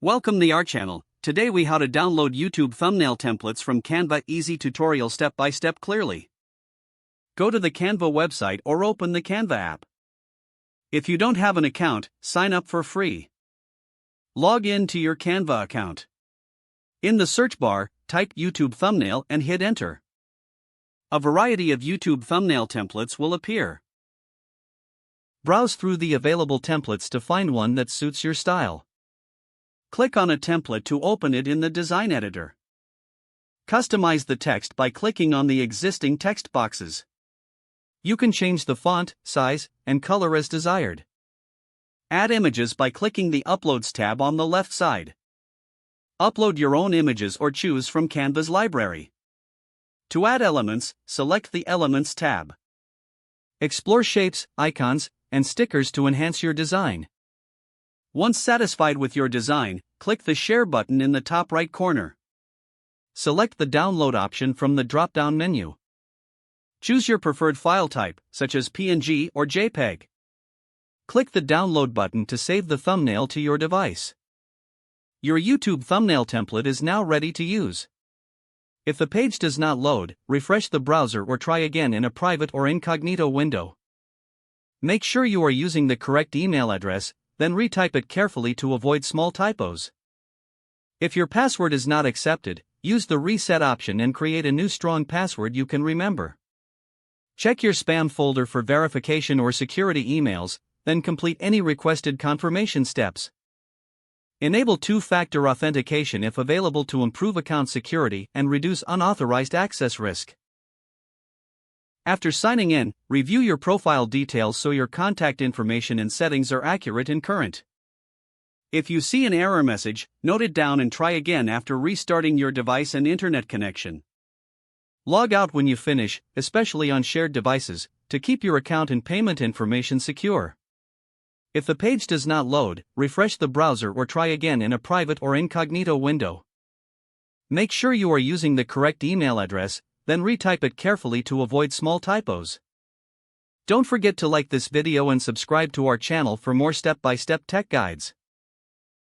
Welcome to our channel. Today we how to download YouTube thumbnail templates from Canva. Easy tutorial step by step clearly. Go to the Canva website or open the Canva app. If you don't have an account, sign up for free. Log in to your Canva account. In the search bar, type YouTube thumbnail and hit enter. A variety of YouTube thumbnail templates will appear. Browse through the available templates to find one that suits your style. Click on a template to open it in the design editor. Customize the text by clicking on the existing text boxes. You can change the font, size, and color as desired. Add images by clicking the Uploads tab on the left side. Upload your own images or choose from Canva's library. To add elements, select the Elements tab. Explore shapes, icons, and stickers to enhance your design. Once satisfied with your design, click the Share button in the top right corner. Select the Download option from the drop-down menu. Choose your preferred file type, such as PNG or JPEG. Click the Download button to save the thumbnail to your device. Your YouTube thumbnail template is now ready to use. If the page does not load, refresh the browser or try again in a private or incognito window. Make sure you are using the correct email address, then retype it carefully to avoid small typos. If your password is not accepted, use the reset option and create a new strong password you can remember. Check your spam folder for verification or security emails, then complete any requested confirmation steps. Enable two-factor authentication if available to improve account security and reduce unauthorized access risk. After signing in, review your profile details so your contact information and settings are accurate and current. If you see an error message, note it down and try again after restarting your device and internet connection. Log out when you finish, especially on shared devices, to keep your account and payment information secure. If the page does not load, refresh the browser or try again in a private or incognito window. Make sure you are using the correct email address, then retype it carefully to avoid small typos. Don't forget to like this video and subscribe to our channel for more step-by-step tech guides.